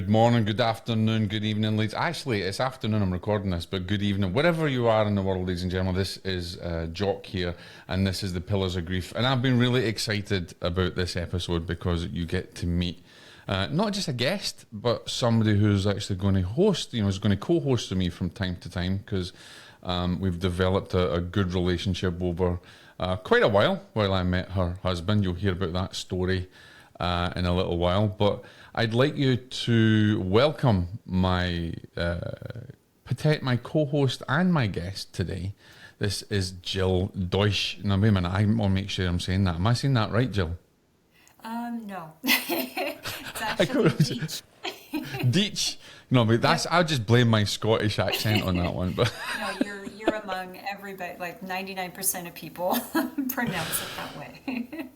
Good morning, good afternoon, good evening, ladies. Actually, it's afternoon, I'm recording this, but good evening. Wherever you are in the world, ladies and gentlemen, this is Jock here, and this is the Pillars of Grief. And I've been really excited about this episode because you get to meet not just a guest, but somebody who's actually going to host, is going to co-host with me from time to time, because we've developed a good relationship over quite a while I met her husband. You'll hear about that story in a little while, but I'd like you to welcome my my co-host and my guest today. This is Jill Doetsch. Now, wait a minute, I want to make sure I'm saying that. Am I saying that right, Jill? No. It's actually Deech. Deech. No, but that's, I'll just blame my Scottish accent on that one. But No, you're among everybody, like 99% of people pronounce it that way.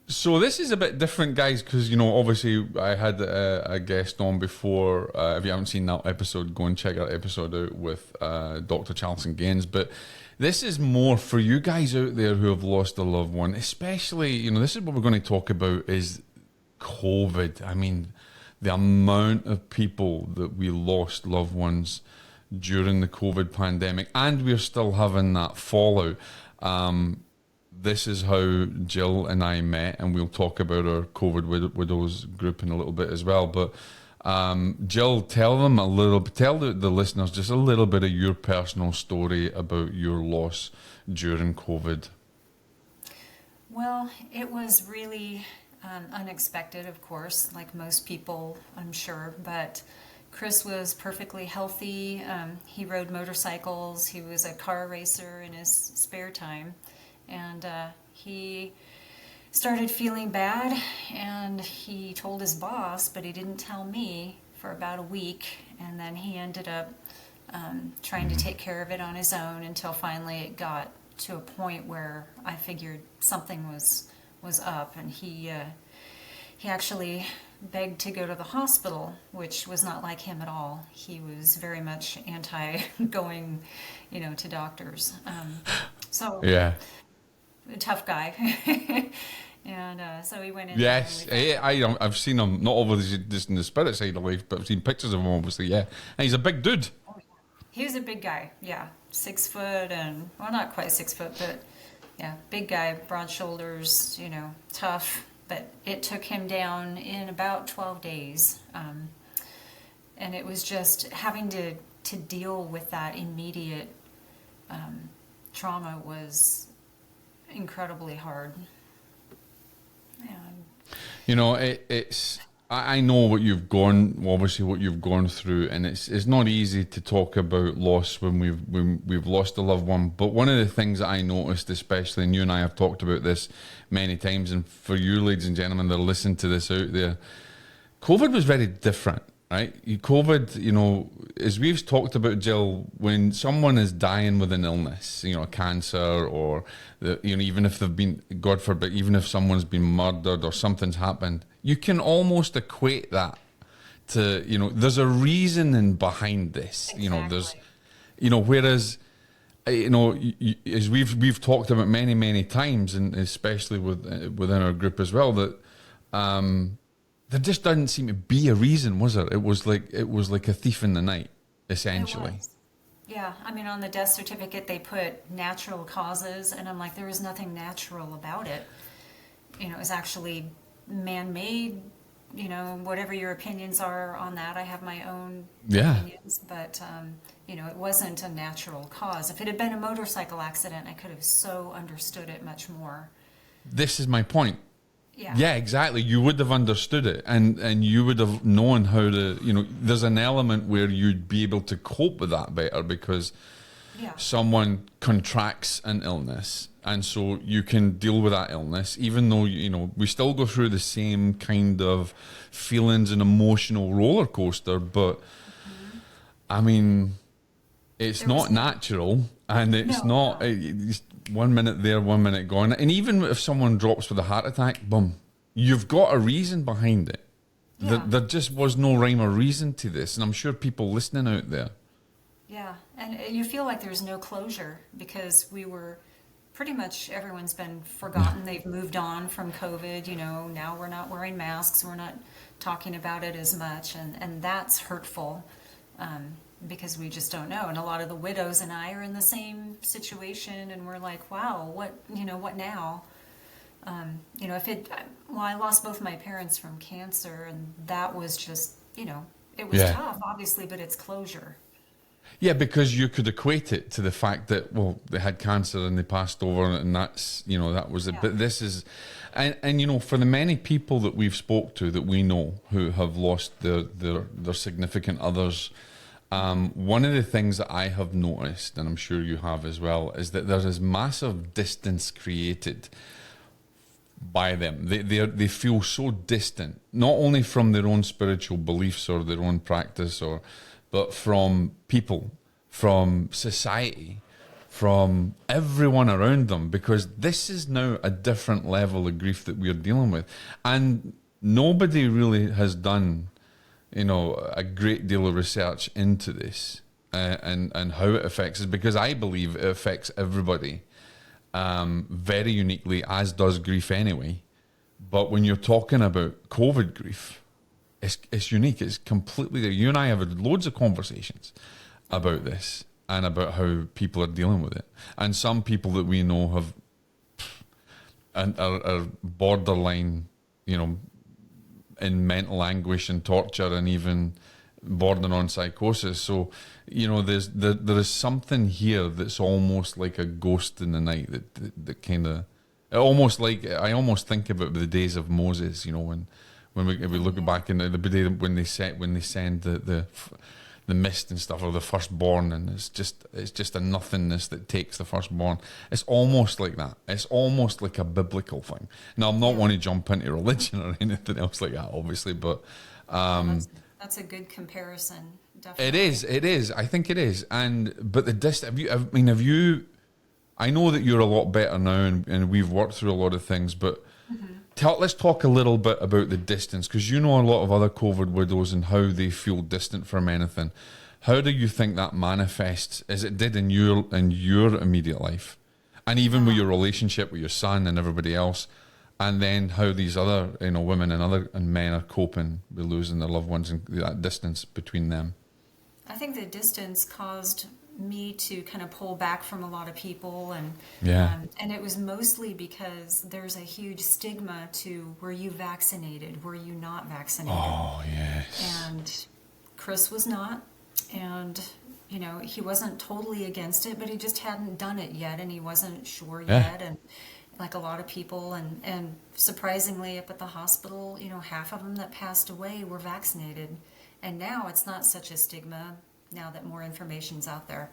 so this is a bit different, guys, because, obviously I had a guest on before. If you haven't seen that episode, go and check that episode out with Dr. Charlton Gaines. But this is more for you guys out there who have lost a loved one, especially, this is what we're going to talk about is COVID. I mean, the amount of people that we lost loved ones during the COVID pandemic, and we're still having that fallout. This is how Jill and I met, and we'll talk about our COVID widows group in a little bit as well. But Jill, tell the listeners just a little bit of your personal story about your loss during COVID. Well, it was really unexpected, of course, like most people, I'm sure, but Chris was perfectly healthy. He rode motorcycles. He was a car racer in his spare time. And he started feeling bad, and he told his boss, but he didn't tell me for about a week. And then he ended up trying to take care of it on his own until finally it got to a point where I figured something was up. And he actually begged to go to the hospital, which was not like him at all. He was very much anti going, to doctors. Yeah. A tough guy. And so he went in. Yes, I've seen him, not over just in the spirit side of life, but I've seen pictures of him, obviously, yeah. And he's a big dude. Oh, yeah. He was a big guy, yeah. 6 foot and, well, not quite 6 foot, but yeah, big guy, broad shoulders, tough. But it took him down in about 12 days. And it was just having to deal with that immediate trauma was incredibly hard. It's I know what you've gone through, and it's not easy to talk about loss when we've lost a loved one. But one of the things that I noticed, especially, and you and I have talked about this many times, and for you, ladies and gentlemen, that are listening to this out there, COVID was very different, right? COVID, as we've talked about, Jill, when someone is dying with an illness, cancer, or even if they've been, God forbid, even if someone's been murdered or something's happened, you can almost equate that to, there's a reasoning behind this. Exactly. Whereas, as we've talked about many times, and especially within our group as well, that there just doesn't seem to be a reason, was there? It was like a thief in the night, essentially. Yeah, I mean, on the death certificate they put natural causes, and I'm like, there was nothing natural about it. It was actually man-made. Whatever your opinions are on that, I have my own opinions, but it wasn't a natural cause. If it had been a motorcycle accident, I could have so understood it much more. This is my point. Yeah, exactly. You would have understood it, and you would have known how to, there's an element where you'd be able to cope with that better because someone contracts an illness, and so you can deal with that illness, even though, we still go through the same kind of feelings and emotional roller coaster, but I mean, it's not natural, and it's not... It's 1 minute there, 1 minute gone. And even if someone drops with a heart attack, boom, you've got a reason behind it. Yeah. There just was no rhyme or reason to this. And I'm sure people listening out there. Yeah, and you feel like there's no closure because we were pretty much everyone's been forgotten. They've moved on from COVID. Now we're not wearing masks. We're not talking about it as much, and that's hurtful, because we just don't know. And a lot of the widows and I are in the same situation, and we're like, wow, what now? I lost both my parents from cancer, and that was just, it was tough, obviously, but it's closure. Yeah, because you could equate it to the fact that, well, they had cancer and they passed over, and that's, that was it. Yeah. But this is, and for the many people that we've spoke to that we know who have lost their significant others, one of the things that I have noticed, and I'm sure you have as well, is that there's this massive distance created by them. They feel so distant, not only from their own spiritual beliefs or their own practice, but from people, from society, from everyone around them, because this is now a different level of grief that we're dealing with. And nobody really has done, a great deal of research into this and how it affects us, because I believe it affects everybody very uniquely, as does grief anyway. But when you're talking about COVID grief, it's unique. It's completely there. You and I have had loads of conversations about this and about how people are dealing with it. And some people that we know have are borderline, in mental anguish and torture and even bordering on psychosis. So, there is something here that's almost like a ghost in the night that kind of, I almost think about the days of Moses, when we look back in the day when they send the mist and stuff, or the firstborn, and it's just a nothingness that takes the firstborn. It's almost like that. It's almost like a biblical thing. Now, I'm not want to jump into religion or anything else like that, obviously, but that's a good comparison. Definitely. It is. I think it is. But have you? I know that you're a lot better now, and we've worked through a lot of things, but. Let's talk a little bit about the distance, because you know a lot of other COVID widows and how they feel distant from anything. How do you think that manifests, as it did in your immediate life, and even with your relationship with your son and everybody else, and then how these other women and men are coping with losing their loved ones and that distance between them? I think the distance caused me to kind of pull back from a lot of people, and it was mostly because there's a huge stigma to, were you vaccinated, were you not vaccinated? Oh yes. And Chris was not, and he wasn't totally against it, but he just hadn't done it yet, and he wasn't sure yet, and like a lot of people, and surprisingly up at the hospital, half of them that passed away were vaccinated, and now it's not such a stigma now that more information's out there.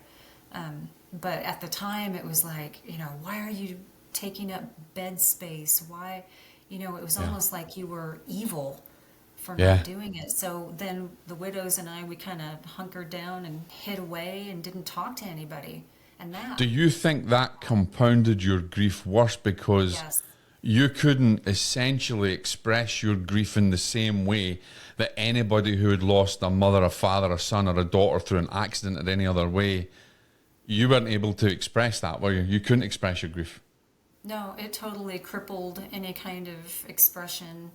But at the time it was like, why are you taking up bed space? Why, it was almost like you were evil for not doing it. So then the widows and I, we kind of hunkered down and hid away and didn't talk to anybody. And that. Do you think that compounded your grief worse because you couldn't essentially express your grief in the same way that anybody who had lost a mother, a father, a son, or a daughter through an accident or any other way, you weren't able to express that, were you? You couldn't express your grief. No, it totally crippled any kind of expression.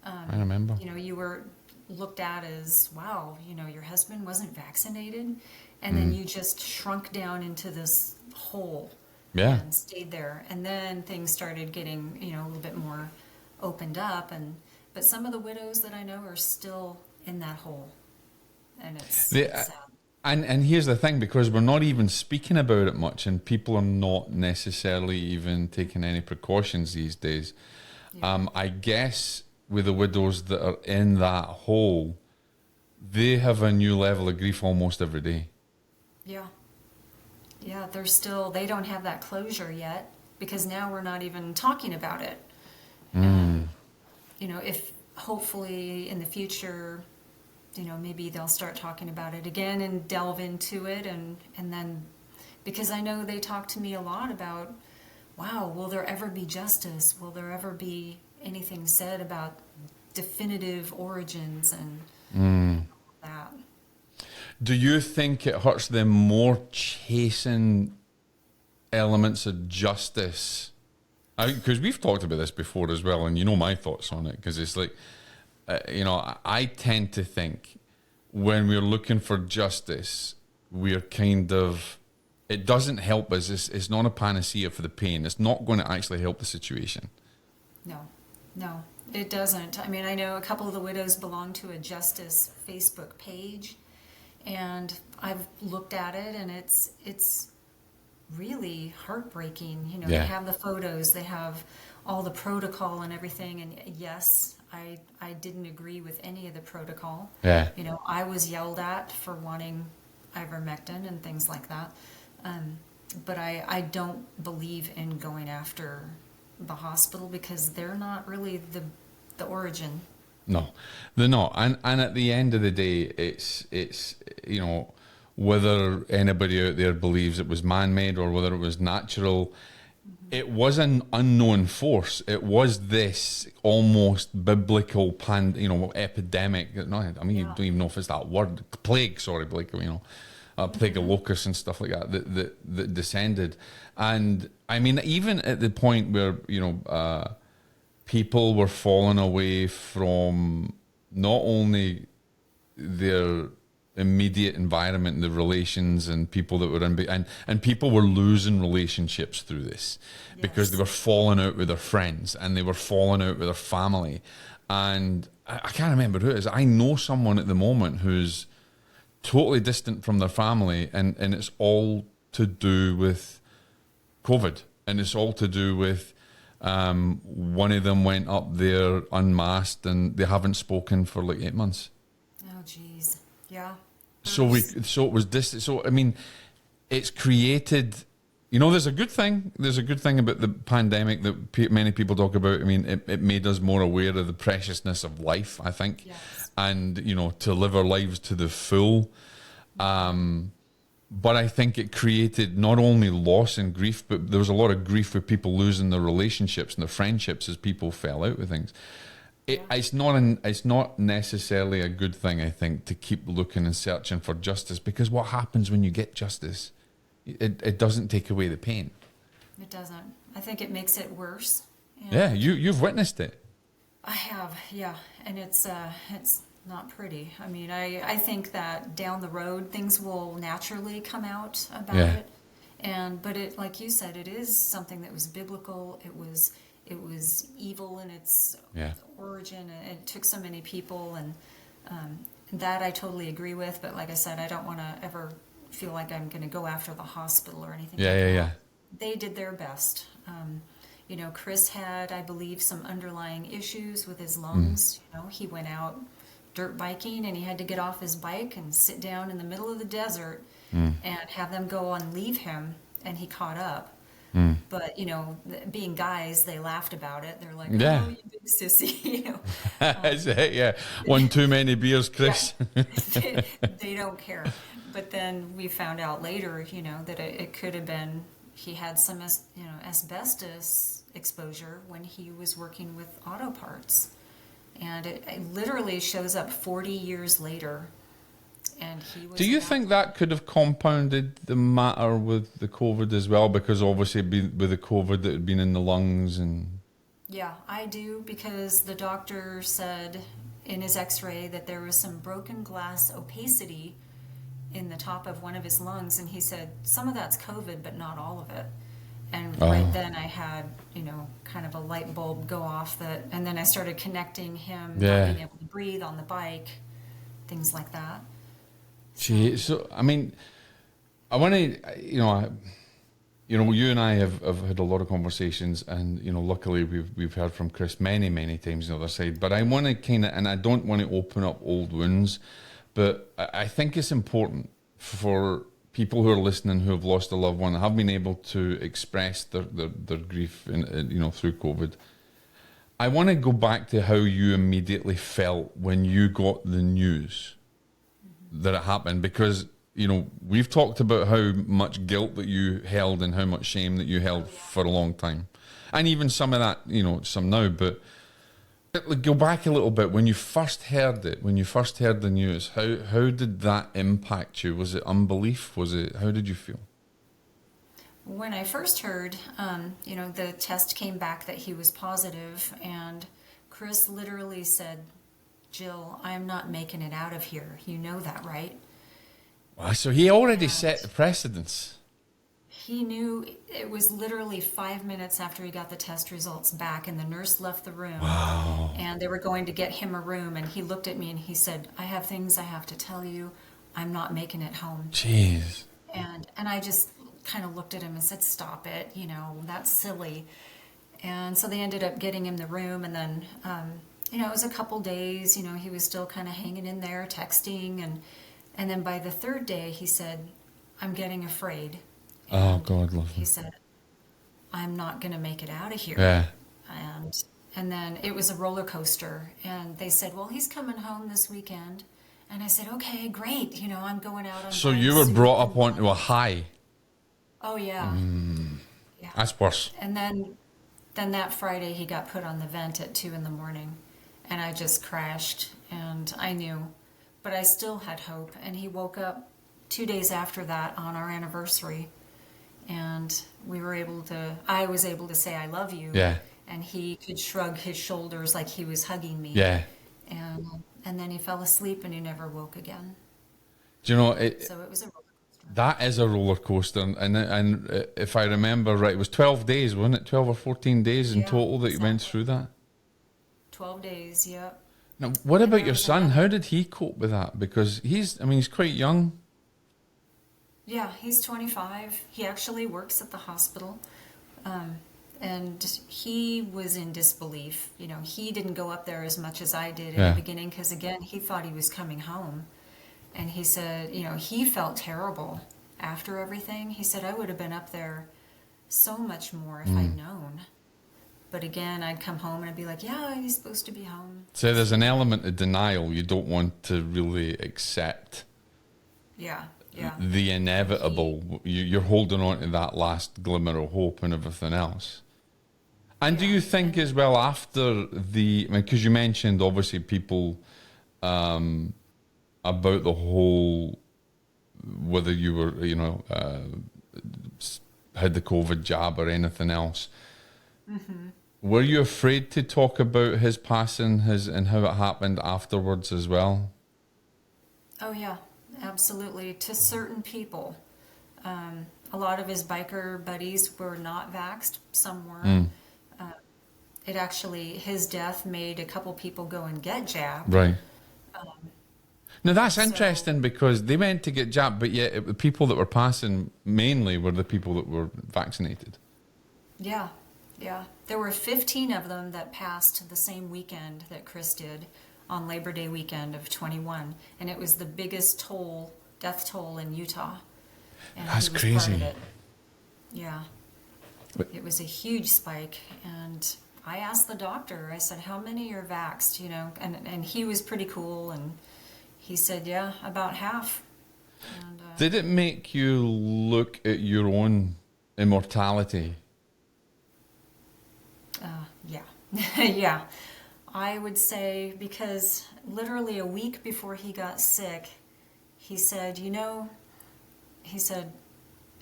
I remember. You were looked at as, wow, your husband wasn't vaccinated, and then you just shrunk down into this hole and stayed there. And then things started getting, a little bit more opened up, but some of the widows that I know are still in that hole, and it's sad. And here's the thing, because we're not even speaking about it much, and people are not necessarily even taking any precautions these days. I guess with the widows that are in that hole, they have a new level of grief almost every day. Yeah, they don't have that closure yet, because now we're not even talking about it. If hopefully in the future, maybe they'll start talking about it again and delve into it, and then, because I know they talk to me a lot about, wow, will there ever be justice? Will there ever be anything said about definitive origins and that? Do you think it hurts them more chasing elements of justice. Because we've talked about this before as well, and you know my thoughts on it, because it's like, I tend to think when we're looking for justice, we're kind of, it doesn't help us. It's not a panacea for the pain. It's not going to actually help the situation. No, it doesn't. I mean, I know a couple of the widows belong to a justice Facebook page, and I've looked at it, and it's really heartbreaking. You know, Yeah. They have the photos, they have all the protocol and everything, and yes, I didn't agree with any of the protocol. Yeah. You know, I was yelled at for wanting ivermectin and things like that. But I don't believe in going after the hospital because they're not really the origin. No, they're not. And at the end of the day, it's whether anybody out there believes it was man-made or whether it was natural, it was an unknown force. It was this almost biblical epidemic. No, I mean, you don't even know if it's that word. Plague, sorry, plague of locusts and stuff like that descended. And I mean, even at the point where, people were falling away from not only their immediate environment, the relations and people that were in, and people were losing relationships through this because they were falling out with their friends and they were falling out with their family. And I can't remember who it is. I know someone at the moment who's totally distant from their family, and it's all to do with COVID, and it's all to do with one of them went up there unmasked and they haven't spoken for like 8 months. Oh, geez. Yeah. So it was distant. So I mean, it's created. There's a good thing. There's a good thing about the pandemic that many people talk about. I mean, it made us more aware of the preciousness of life, I think, and to live our lives to the full. But I think it created not only loss and grief, but there was a lot of grief with people losing their relationships and their friendships as people fell out with things. It's not necessarily a good thing, I think, to keep looking and searching for justice, because what happens when you get justice? It doesn't take away the pain. It doesn't. I think it makes it worse. Yeah, you've witnessed it. I have, yeah, and it's not pretty. I mean, I think that down the road things will naturally come out about it, but it, like you said, it is something that was biblical. It was evil in its origin, and it took so many people, and that I totally agree with. But like I said, I don't want to ever feel like I'm going to go after the hospital or anything. They did their best. Chris had, I believe, some underlying issues with his lungs. He went out dirt biking, and he had to get off his bike and sit down in the middle of the desert and have them go and leave him, and he caught up. But, being guys, they laughed about it. They're like, oh, you big sissy. One too many beers, Chris. They don't care. But then we found out later, that it could have been he had some, asbestos exposure when he was working with auto parts. And it literally shows up 40 years later. And he was. Do you think that could have compounded the matter with the COVID as well? Because obviously with the COVID that had been in the lungs and... Yeah, I do, because the doctor said in his x-ray that there was some broken glass opacity in the top of one of his lungs, and he said some of that's COVID, but not all of it. And right then I had, kind of a light bulb go off and then I started connecting him not being able to breathe on the bike, things like that. So I mean, I want to, you and I have had a lot of conversations, and luckily we've heard from Chris many times on the other side. But I want to and I don't want to open up old wounds, but I think it's important for people who are listening who have lost a loved one, have been able to express their grief through COVID. I want to go back to how you immediately felt when you got the news that it happened, because we've talked about how much guilt that you held and how much shame that you held for a long time, and even some of that some now, but go back a little bit when you first heard it, when you first heard the news. How did that impact you? Was it unbelief? How did you feel? When I first heard, the test came back that he was positive, and Chris literally said, Jill, I'm not making it out of here. You know that, right? Wow, so he already And set the precedence. he knew. It was literally 5 minutes after he got the test results back, and the nurse left the room. Wow. And they were going to get him a room, and he looked at me and he said, I have things I have to tell you. I'm not making it home. Jeez. And I just kind of looked at him and said, stop it, that's silly. And so they ended up getting him the room, and then, it was a couple days, he was still kind of hanging in there, texting, and then by the third day, he said, I'm getting afraid. Oh, And God, love he him. said, I'm not going to make it out of here. Yeah. And then it was a roller coaster, and they said, well, he's coming home this weekend. And I said, okay, great. I'm going out on So bikes. you were brought up onto a high. Oh, yeah. Yeah. That's worse. And then that Friday he got put on the vent at 2 a.m, and I just crashed, and I knew, but I still had hope. And he woke up 2 days after that on our anniversary, and I was able to say I love you. Yeah. And he could shrug his shoulders like he was hugging me. Yeah. And then he fell asleep and he never woke again. Do you know, So it was a roller coaster. that is a roller coaster. And if I remember right, it was 12 days, wasn't it? 12 or 14 days in Yeah, total that you went exactly. through that? 12 days, yep. Now, what And about I your was son? at- How did he cope with that? Because he's quite young. Yeah, he's 25. He actually works at the hospital. And he was in disbelief. He didn't go up there as much as I did in Yeah. the beginning because, again, he thought he was coming home. And he said, he felt terrible after everything. He said, I would have been up there so much more if I'd known. But again, I'd come home and I'd be like, yeah, he's supposed to be home. So there's an element of denial. You don't want to really accept Yeah, yeah. the inevitable. You're holding on to that last glimmer of hope and everything else. And do Yeah. you think as well after because you mentioned obviously people about the whole, whether you were, had the COVID jab or anything else. Mm-hmm. Were you afraid to talk about his passing, and how it happened afterwards as well? Oh, yeah, absolutely. To certain people. A lot of his biker buddies were not vaxxed, some were. His death made a couple people go and get jabbed. Right. Now that's so- interesting because they went to get jabbed, but yet the people that were passing mainly were the people that were vaccinated. Yeah, yeah. There were 15 of them that passed the same weekend that Chris did on Labor Day weekend of 21. And it was the biggest death toll in Utah. And That's he was part of crazy. it. Yeah. But- It was a huge spike. And I asked the doctor, I said, how many are vaxxed, And he was pretty cool. And he said, yeah, about half. And, Did it make you look at your own immortality? Yeah. Yeah. I would say because literally a week before he got sick, he said,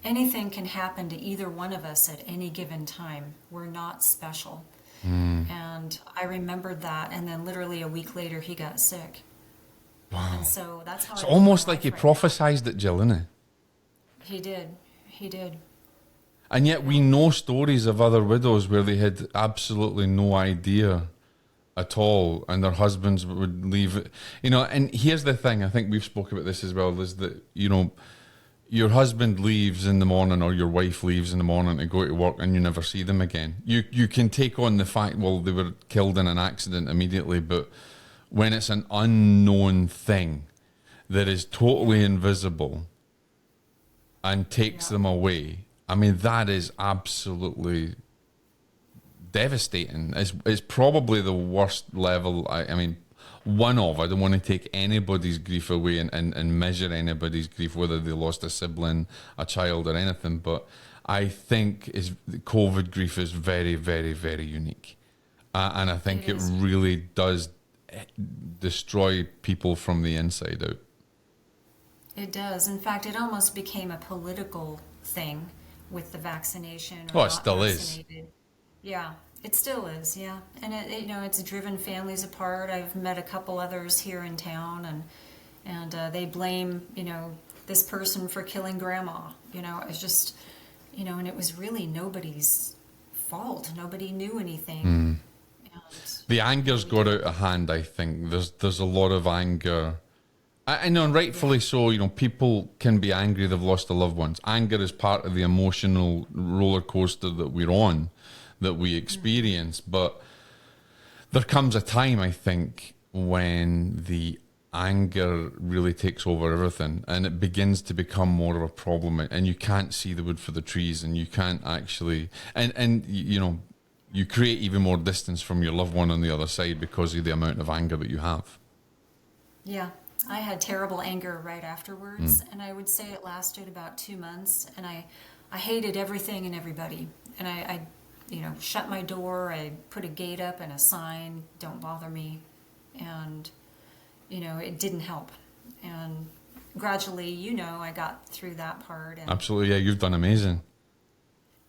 anything can happen to either one of us at any given time. We're not special. And I remembered that. And then literally a week later, he got sick. Wow. And so that's how It's I live almost my like he life right now. prophesized it, Jill, isn't it? He did. He did. And yet we know stories of other widows where they had absolutely no idea at all, and their husbands would leave it. And here's the thing, I think we've spoken about this as well, is that, your husband leaves in the morning or your wife leaves in the morning to go to work and you never see them again. You can take on the fact, well, they were killed in an accident immediately, but when it's an unknown thing that is totally invisible and takes them away, I mean, that is absolutely devastating. It's probably the worst level. I don't want to take anybody's grief away and measure anybody's grief, whether they lost a sibling, a child, or anything. But I think COVID grief is very, very, very unique. And I think it really does destroy people from the inside out. It does. In fact, it almost became a political thing with the vaccination or Oh, it not still is. vaccinated. Yeah, it still is. Yeah, and it's driven families apart. I've met a couple others here in town, and they blame this person for killing grandma. It's just and it was really nobody's fault. Nobody knew anything. And, The anger's got out of hand, I think. There's a lot of anger. I know, and rightfully so. People can be angry they've lost their loved ones. Anger is part of the emotional roller coaster that we're on, that we experience. But there comes a time, I think, when the anger really takes over everything, and it begins to become more of a problem, and you can't see the wood for the trees, and you can't actually, and you create even more distance from your loved one on the other side because of the amount of anger that you have. Yeah, I had terrible anger right afterwards, and I would say it lasted about 2 months, and I hated everything and everybody, and I shut my door, I put a gate up and a sign, "Don't bother me," and it didn't help, and gradually, I got through that part, and Absolutely, yeah, you've done amazing.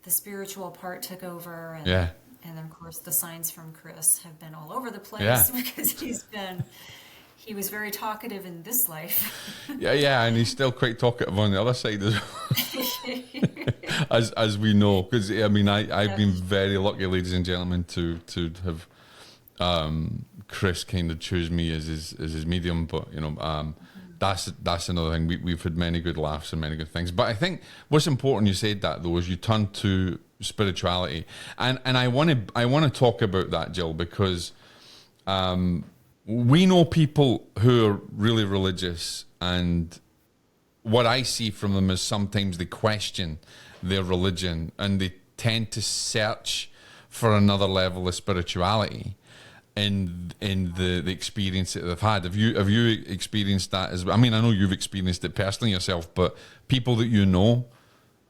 the spiritual part took over, and Yeah. and of course the signs from Chris have been all over the place Yeah. because he was very talkative in this life. Yeah, and he's still quite talkative on the other side as well, as we know. Because I've been very lucky, ladies and gentlemen, to have Chris kind of choose me as his medium. But that's another thing. We've had many good laughs and many good things. But I think what's important, you said that though, is you turn to spirituality, and I want to talk about that, Jill, because we know people who are really religious, and what I see from them is sometimes they question their religion and they tend to search for another level of spirituality in the experience that they've had. Have you experienced that as well? I mean, I know you've experienced it personally yourself, but people that you know,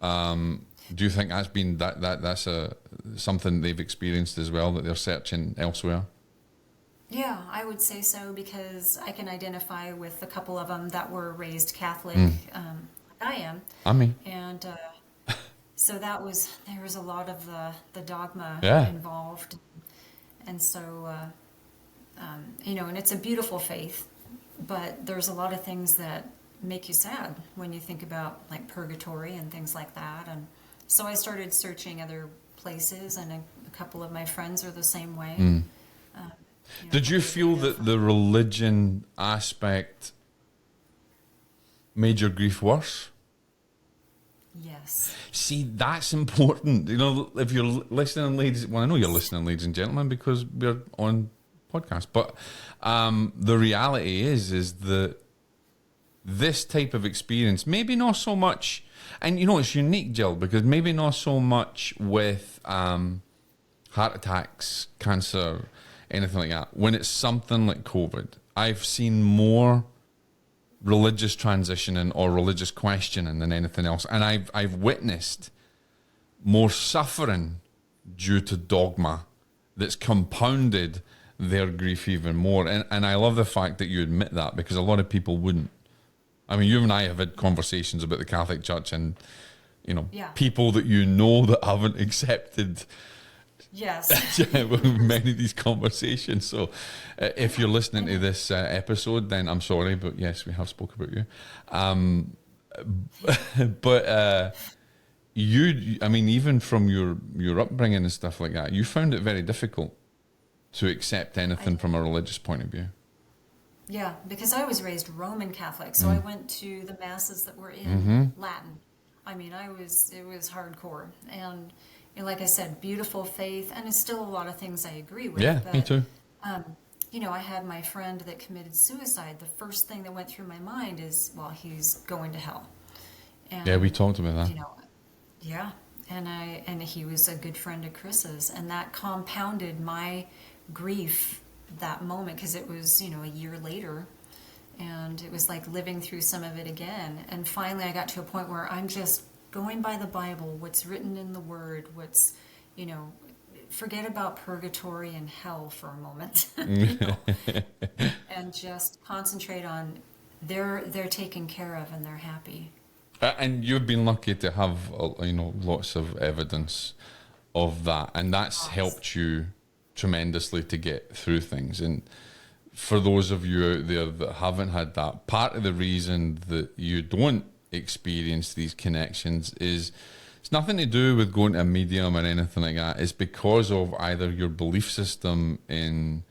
do you think that's been that's something they've experienced as well, that they're searching elsewhere? Yeah, I would say so, because I can identify with a couple of them that were raised Catholic, like I am. I mean, And so there was a lot of the dogma Yeah. involved. And so, and it's a beautiful faith, but there's a lot of things that make you sad when you think about like purgatory and things like that. And so I started searching other places, and a couple of my friends are the same way. Did you feel that the religion aspect made your grief worse? Yes. See, that's important. If you're listening, ladies, well, I know you're listening, ladies and gentlemen, because we're on podcast. But the reality is that this type of experience, maybe not so much, and it's unique, Jill, because maybe not so much with heart attacks, cancer, anything like that. When it's something like COVID, I've seen more religious transitioning or religious questioning than anything else, and I've witnessed more suffering due to dogma that's compounded their grief even more. And I love the fact that you admit that, because a lot of people wouldn't. I mean, you and I have had conversations about the Catholic Church, and people that that haven't accepted. Yes. Many of these conversations. So if you're listening to this episode, then I'm sorry, but yes, we have spoke about you. But even from your upbringing and stuff like that, you found it very difficult to accept anything from a religious point of view. Yeah, because I was raised Roman Catholic, so I went to the masses that were in Latin. I mean, it was hardcore, and like I said, beautiful faith, and it's still a lot of things I agree with. Yeah, but, me too. I had my friend that committed suicide. The first thing that went through my mind is, well, he's going to hell. And, Yeah, we talked about that. Yeah, and he was a good friend of Chris's, and that compounded my grief that moment, because it was a year later, and it was like living through some of it again. And finally, I got to a point where I'm just going by the Bible, what's written in the Word, what's, forget about purgatory and hell for a moment, and just concentrate on they're taken care of and they're happy. And you've been lucky to have, lots of evidence of that, and that's helped you tremendously to get through things. And for those of you out there that haven't had that, part of the reason that you don't experience these connections is it's nothing to do with going to a medium or anything like that. It's because of either your belief system in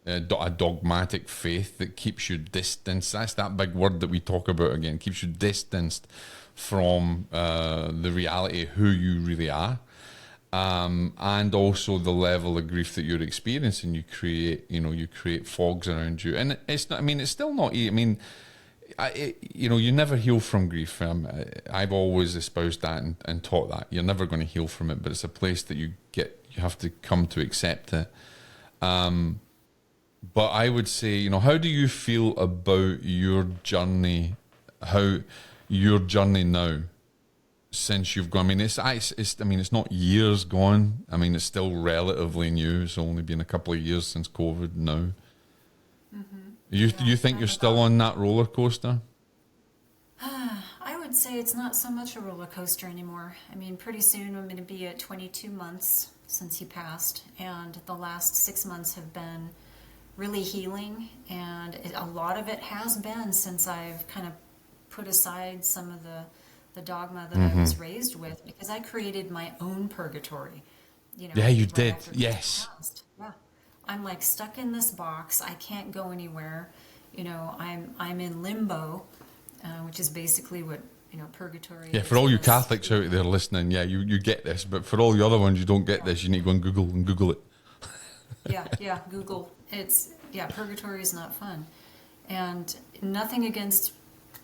a dogmatic faith that keeps you distanced. That's that big word that we talk about again, keeps you distanced from the reality of who you really are. And also the level of grief that you're experiencing, you create fogs around you, and it's not. I mean, it's still not. I mean, you never heal from grief. I've always espoused that and taught that you're never going to heal from it, but it's a place that you have to come to accept it. But I would say, how do you feel about your journey? How your journey now? Since you've gone, I mean, it's not years gone. I mean, it's still relatively new. It's only been a couple of years since COVID now. Mm-hmm. You think you're still on that roller coaster? I would say it's not so much a roller coaster anymore. I mean, pretty soon I'm going to be at 22 months since he passed, and the last 6 months have been really healing, and a lot of it has been since I've kind of put aside some of the dogma that I was raised with, because I created my own purgatory. Yeah, you did. Yes. Yeah. I'm like stuck in this box. I can't go anywhere. I'm in limbo, which is basically what purgatory is. Yeah, for all you Catholics out there listening, you get this, but for all the other ones you don't get this, you need to go and Google it. yeah, Google. Purgatory is not fun. And nothing against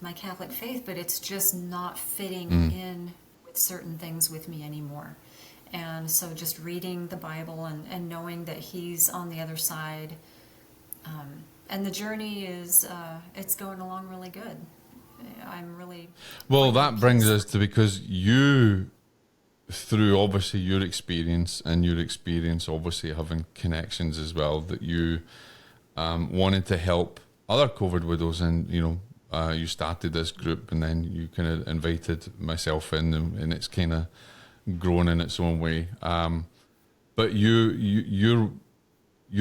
my Catholic faith, but it's just not fitting in with certain things with me anymore. And so just reading the Bible and knowing that he's on the other side, and the journey is it's going along really good. I'm really well. That brings us to, because you, through obviously your experience obviously having connections as well, that you wanted to help other COVID widows, and you started this group, and then you kind of invited myself in, and it's kind of grown in its own way. But you're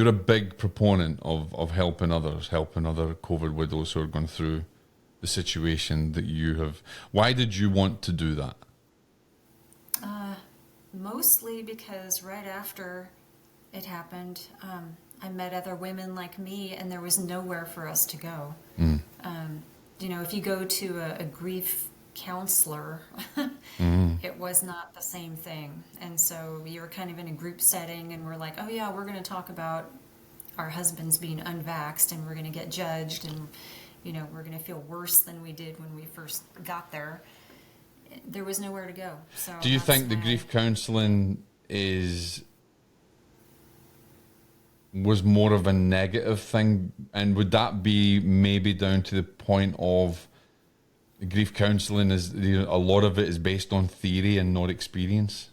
a big proponent of helping others, helping other COVID widows who are going through the situation that you have. Why did you want to do that? Mostly because right after it happened, I met other women like me, and there was nowhere for us to go. If you go to a grief counselor, it was not the same thing. And so you were kind of in a group setting, and we're like, oh yeah, we're going to talk about our husbands being unvaxxed, and we're going to get judged, and we're going to feel worse than we did when we first got there. There was nowhere to go. So do you think the grief counselling was more of a negative thing, and would that be maybe down to the point of grief counselling is a lot of it is based on theory and not experience?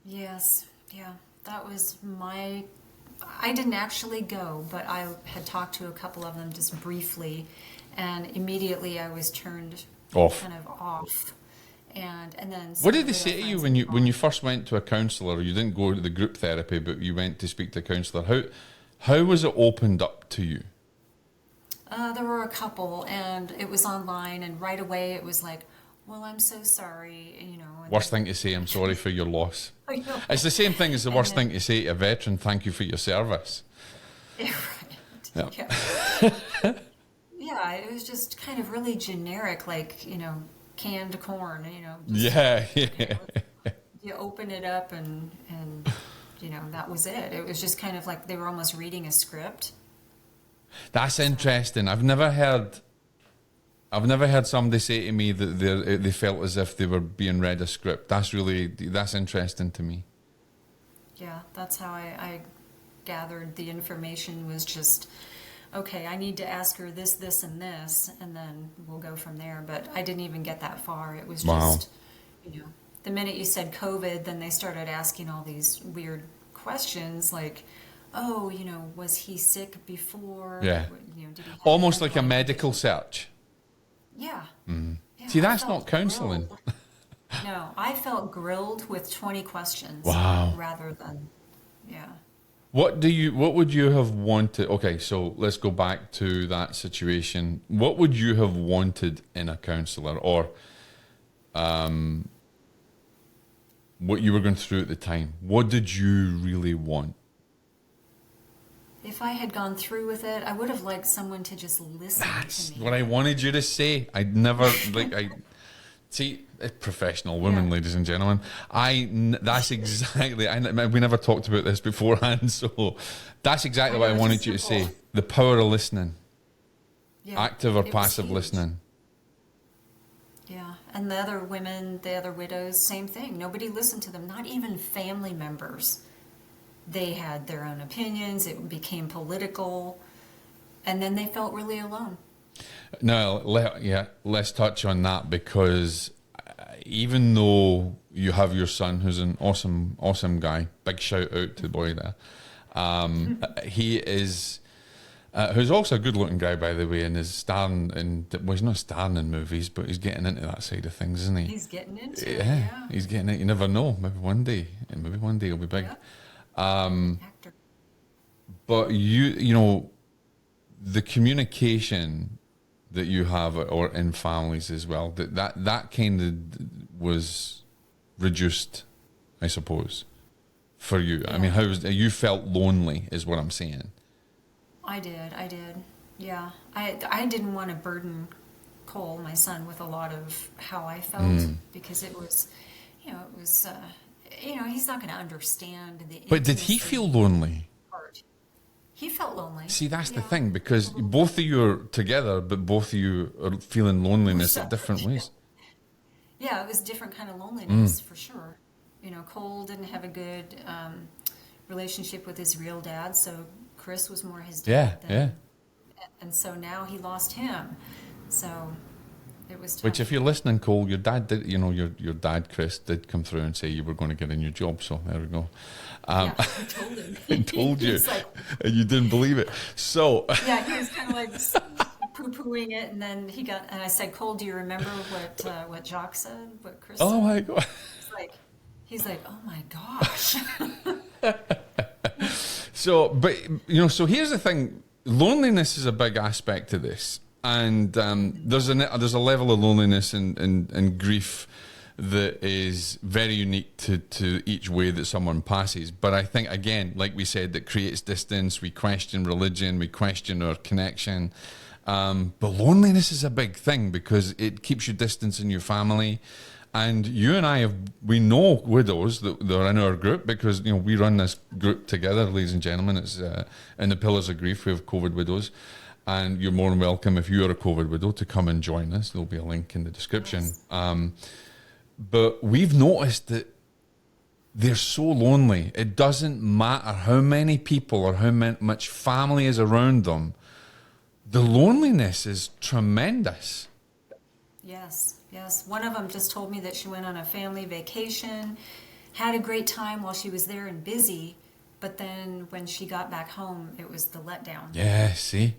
Yes, yeah, that was I didn't actually go, but I had talked to a couple of them just briefly, and immediately I was turned off. And then what did they say to you when you first went to a counsellor? You didn't go to the group therapy, but you went to speak to a counsellor. How was it opened up to you? There were a couple, and it was online, and right away it was like, well, I'm so sorry, Worst thing to say, I'm sorry for your loss. I know. It's the same thing as the worst thing to say to a veteran, thank you for your service. Right. Yeah. Yeah, it was just kind of really generic, like, canned corn, you open it up and that was it. It was just kind of like they were almost reading a script. That's interesting. I've never heard somebody say to me that they felt as if they were being read a script. That's interesting to me. Yeah, that's how I gathered the information, was just, okay, I need to ask her this, this, and this, and then we'll go from there. But I didn't even get that far. It was just, the minute you said COVID, then they started asking all these weird questions like, oh, was he sick before? Yeah. Did he have almost like a medical search. Yeah. Mm. Yeah. See, I that's not felt counselling. grilled. No, I felt grilled with 20 questions Wow. rather than, yeah. What would you have wanted? Okay, so let's go back to that situation. What would you have wanted in a counsellor, or what you were going through at the time? What did you really want? If I had gone through with it, I would have liked someone to just listen That's to me. what I wanted you to say. I'd never see, professional women, Yeah. ladies and gentlemen. That's exactly. We never talked about this beforehand, so that's exactly what I know, it's wanted just you to simple. say. The power of listening, Yeah, active or it was passive huge. listening. Yeah, and the other women, the other widows, same thing. Nobody listened to them, not even family members. They had their own opinions, it became political, and then they felt really alone. No, let's touch on that, because even though you have your son, who's an awesome guy, big shout out to the boy there. He is, who's also a good-looking guy, by the way, and is starring in. Well, he's not starring in movies, but he's getting into that side of things, isn't he? He's getting into it, Yeah, yeah. he's getting it. You never know. Maybe one day he'll be big. Yep. Actor. But you know, the communication that you have, or in families as well, that kind of was reduced, I suppose, for you. I mean, you felt lonely, is what I'm saying. I did. Yeah. I didn't want to burden Cole, my son, with a lot of how I felt because it was, he's not going to understand the But did he intimacy feel lonely? part. He felt lonely. See, that's the Yeah. thing, because both of you are together, but both of you are feeling loneliness at different ways. Yeah, it was a different kind of loneliness for sure. Cole didn't have a good relationship with his real dad, so Chris was more his dad. And so now he lost him. So it was tough. Which, if you're listening, Cole, your dad did, your dad, Chris, did come through and say you were going to get a new job. So there we go. Yeah, I told him. I told you, He's like, and you didn't believe it. So yeah, he was kind of like poo-pooing it, and then and I said, Cole, do you remember what Jock said? What Chris said? oh my God. He's like, oh my gosh. So here's the thing: loneliness is a big aspect to this, and there's a level of loneliness and grief that is very unique to each way that someone passes. But I think, again, like we said, that creates distance. We question religion, we question our connection. But loneliness is a big thing because it keeps you distance in your family. And you and I we know widows that are in our group, because we run this group together, ladies and gentlemen. It's in the Pillars of Grief. We have COVID widows, and you're more than welcome, if you are a COVID widow, to come and join us. There'll be a link in the description. Yes. But we've noticed that they're so lonely. It doesn't matter how many people or how much family is around them. The loneliness is tremendous. Yes. One of them just told me that she went on a family vacation, had a great time while she was there and busy, but then when she got back home, it was the letdown. Yeah, see?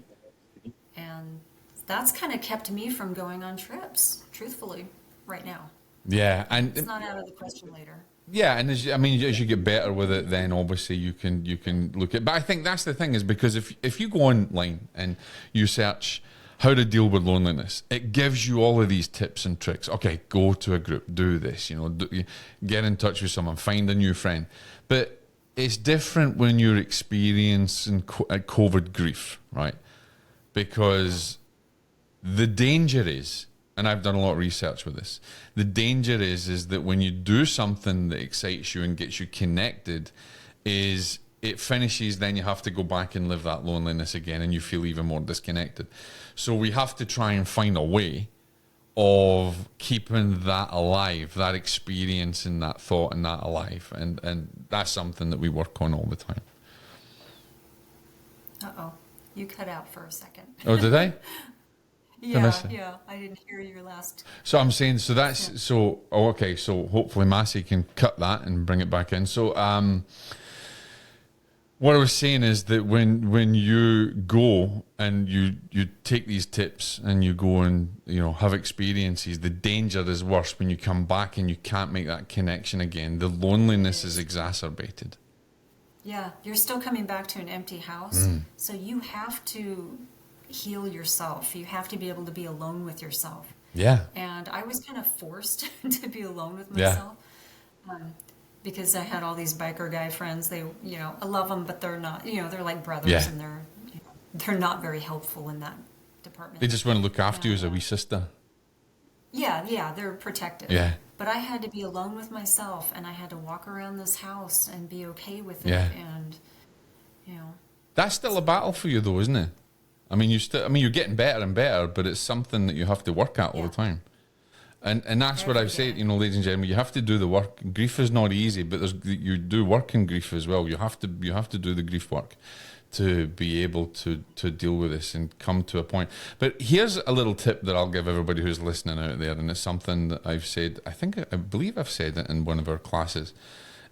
And that's kind of kept me from going on trips, truthfully, right now. Yeah, and It's not out of the question later. yeah, and as you get better with it, then obviously you can look at. But I think that's the thing, is because if you go online and you search how to deal with loneliness, it gives you all of these tips and tricks. Okay, go to a group, do this, get in touch with someone, find a new friend. But it's different when you're experiencing COVID grief, right? Because the danger is, and I've done a lot of research with this, the danger is that when you do something that excites you and gets you connected, is it finishes, then you have to go back and live that loneliness again, and you feel even more disconnected. So we have to try and find a way of keeping that alive, that experience and that thought and that alive. And that's something that we work on all the time. Uh-oh. You cut out for a second. Oh, did I? Yeah, I didn't hear your last. So I'm saying, okay, so hopefully Massey can cut that and bring it back in. So What I was saying is that when you go and you take these tips and you go and, you know, have experiences, the danger is worse when you come back and you can't make that connection again. The loneliness is exacerbated. Yeah, you're still coming back to an empty house. So you have to heal yourself. You have to be able to be alone with yourself. Yeah. And I was kind of forced to be alone with myself. Because I had all these biker guy friends. They, you know, I love them, but they're not, you know, they're like brothers, and they're, you know, they're not very helpful in that department. They just want to look after you as a wee sister. Yeah, they're protective. Yeah. But I had to be alone with myself, and I had to walk around this house and be okay with it. Yeah. And, you know. That's still a battle for you, though, isn't it? I mean, you're getting better and better, but it's something that you have to work at all the time. And that's what I've said, you know, ladies and gentlemen, you have to do the work. Grief is not easy, but you do work in grief as well. You have to do the grief work to be able to deal with this and come to a point. But here's a little tip that I'll give everybody who's listening out there, and it's something that I've said, I believe I've said it in one of our classes,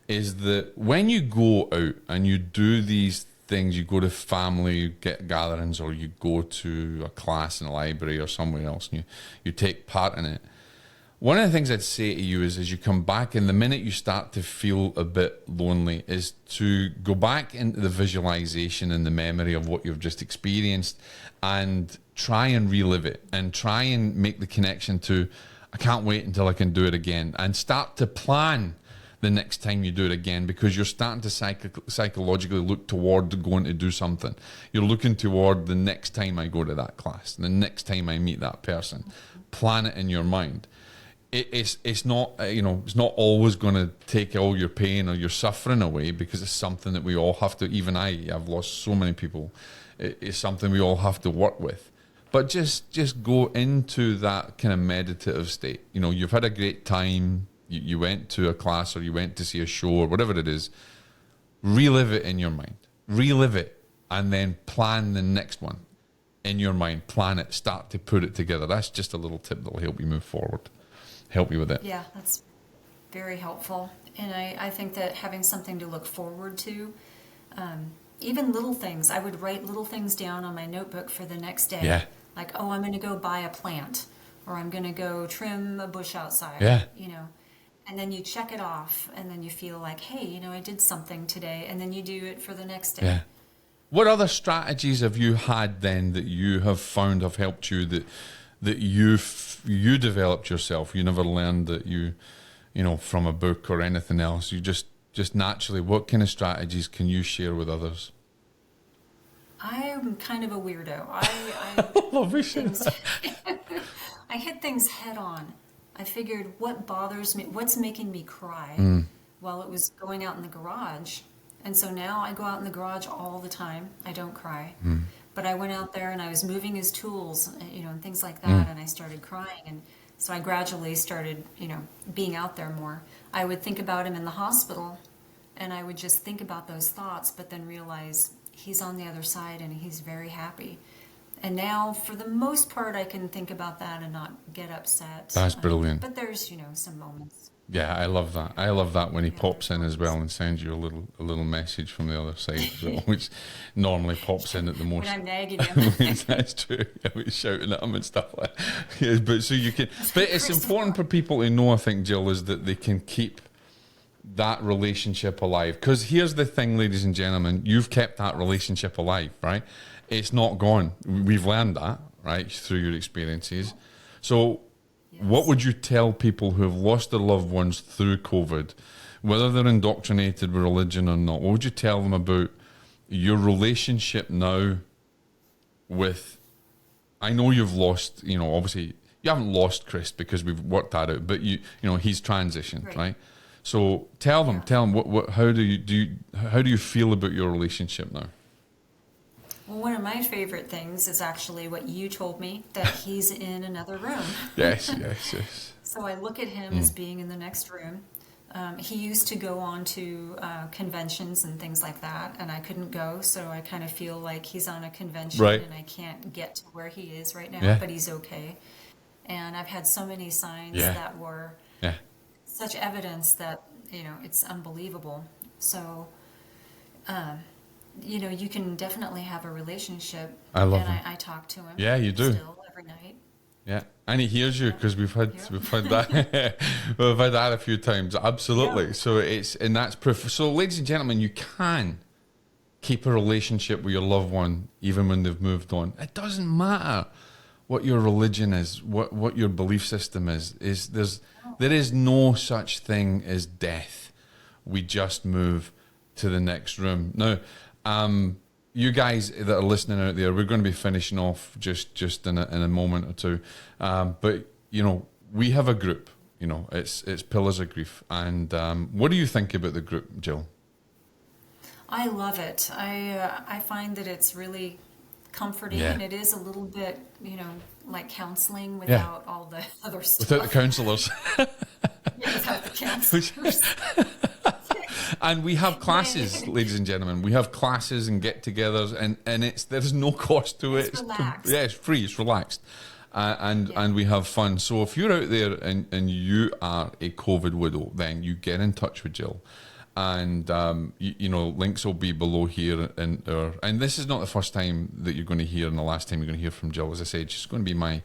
is that when you go out and you do these things, you go to family gatherings, or you go to a class in a library or somewhere else, and you take part in it. One of the things I'd say to you is, as you come back, and the minute you start to feel a bit lonely, is to go back into the visualization and the memory of what you've just experienced, and try and relive it, and try and make the connection to, I can't wait until I can do it again, and start to plan the next time you do it again, because you're starting to psychologically look toward going to do something. You're looking toward the next time I go to that class, the next time I meet that person. Plan it in your mind. It's not, you know, it's not always going to take all your pain or your suffering away, because it's something that we all have to, even I've lost so many people. It's something we all have to work with. But just go into that kind of meditative state. You know, you've had a great time. You went to a class, or you went to see a show, or whatever it is. Relive it in your mind. Relive it, and then plan the next one in your mind. Plan it. Start to put it together. That's just a little tip that will help you move forward. Help you with it. Yeah, that's very helpful. And I think that having something to look forward to, even little things, I would write little things down on my notebook for the next day. Yeah. Like, oh, I'm going to go buy a plant, or I'm going to go trim a bush outside. Yeah. You know, and then you check it off, and then you feel like, hey, you know, I did something today, and then you do it for the next day. Yeah. What other strategies have you had then that you have found have helped you, that you developed yourself? You never learned that you know, from a book or anything else. You just naturally, what kind of strategies can you share with others? I'm kind of a weirdo. I Love I hit things head on. I figured, what bothers me, what's making me cry while it was going out in the garage. And so now I go out in the garage all the time. I don't cry. But I went out there and I was moving his tools, you know, and things like that, and I started crying. And so I gradually started, you know, being out there more. I would think about him in the hospital, and I would just think about those thoughts, but then realize he's on the other side and he's very happy. And now, for the most part, I can think about that and not get upset. That's brilliant. But there's, you know, some moments. Yeah, I love that. I love that when he pops in as well and sends you a little message from the other side as well, which normally pops in at the most. When I'm nagging him. That's true. Yeah, we're shouting at him and stuff like that. Yeah, but so you can. But it's important for people to know, I think, Jill, is that they can keep that relationship alive. Because here's the thing, ladies and gentlemen, you've kept that relationship alive, right? It's not gone. We've learned that, right, through your experiences. So what would you tell people who have lost their loved ones through COVID, whether they're indoctrinated with religion or not? What would you tell them about your relationship now with, I know you've lost, you know, obviously you haven't lost Chris because we've worked that out, but you know, he's transitioned, right? So tell them how do you feel about your relationship now? Well, one of my favorite things is actually what you told me, that he's in another room. Yes. So I look at him as being in the next room. He used to go on to conventions and things like that, and I couldn't go, so I kind of feel like he's on a convention, and I can't get to where he is right now, but he's okay. And I've had so many signs that were such evidence that, you know, it's unbelievable. So you can definitely have a relationship. I love and him. I talk to him. Yeah, you do. Still every night. Yeah, and he hears you because we've had that we've had that a few times. Absolutely. Yeah. So that's proof. So, ladies and gentlemen, you can keep a relationship with your loved one even when they've moved on. It doesn't matter what your religion is, what your belief system is. There is no such thing as death. We just move to the next room. Now, you guys that are listening out there, we're going to be finishing off just in a moment or two. But we have a group. It's Pillars of Grief. And what do you think about the group, Jill? I love it. I find that it's really comforting, Yeah. and it is a little bit, like counseling without all the other stuff. Without the counsellors. Without the counselors. And we have classes, ladies and gentlemen. We have classes and get-togethers, and there's no cost to it. It's relaxed. It's free. It's relaxed, and we have fun. So if you're out there and you are a COVID widow, then you get in touch with Jill, and links will be below here. And this is not the first time that you're going to hear, and the last time you're going to hear from Jill. As I said, she's going to be my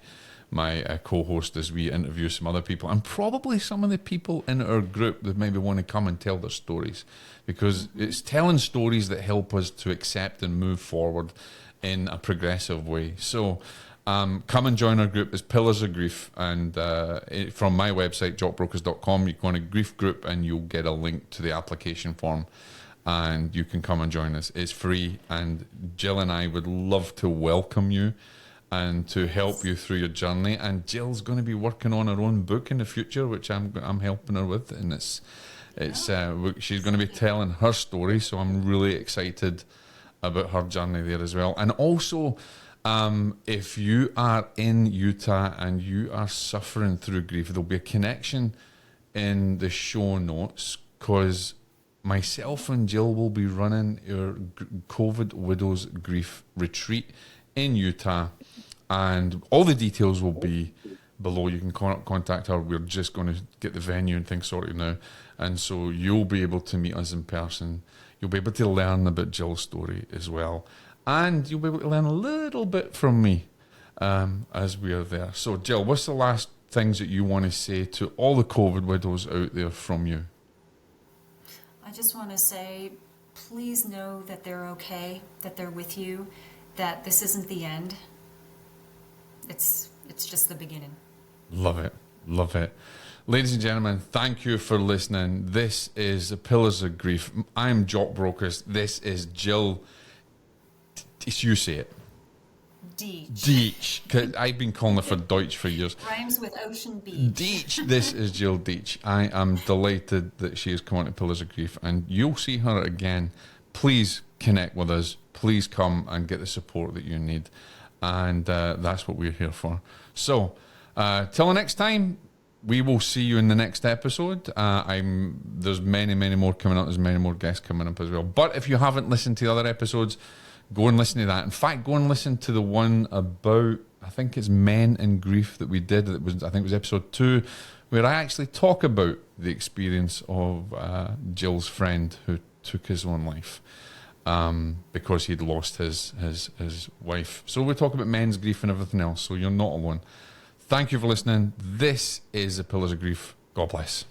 co-host as we interview some other people, and probably some of the people in our group that maybe want to come and tell their stories, because it's telling stories that help us to accept and move forward in a progressive way. So come and join our group. It's Pillars of Grief, and from my website, jockbrocas.com, you go on a grief group and you'll get a link to the application form, and you can come and join us. It's free, and Jill and I would love to welcome you and to help you through your journey. And Jill's going to be working on her own book in the future, which I'm helping her with, and she's going to be telling her story. So I'm really excited about her journey there as well. And also, if you are in Utah and you are suffering through grief, there'll be a connection in the show notes, because myself and Jill will be running our COVID Widows Grief Retreat in Utah, and all the details will be below. You can contact her. We're just going to get the venue and things sorted now, and so you'll be able to meet us in person. You'll be able to learn about Jill's story as well, and you'll be able to learn a little bit from me as we are there. So, Jill, what's the last things that you want to say to all the COVID widows out there from you? I just want to say, please know that they're okay, that they're with you, that this isn't the end. It's just the beginning. Love it. Love it. Ladies and gentlemen, thank you for listening. This is the Pillars of Grief. I'm Jock Brocas. This is Jill. You say it. Deech. Deech. 'Cause I've been calling her for Deutsch for years. Rhymes with Ocean Beach. Deech. This is Jill Deech. I am delighted that she has come on to Pillars of Grief, and you'll see her again. Please connect with us. Please come and get the support that you need. And that's what we're here for. So, till the next time, we will see you in the next episode. There's many more coming up. There's many more guests coming up as well. But if you haven't listened to the other episodes, go and listen to that. In fact, go and listen to the one about, I think it's men in grief that we did. I think it was episode 2, where I actually talk about the experience of Jill's friend who took his own life. Because he'd lost his wife. So we talk about men's grief and everything else, so you're not alone. Thank you for listening. This is the Pillars of Grief. God bless.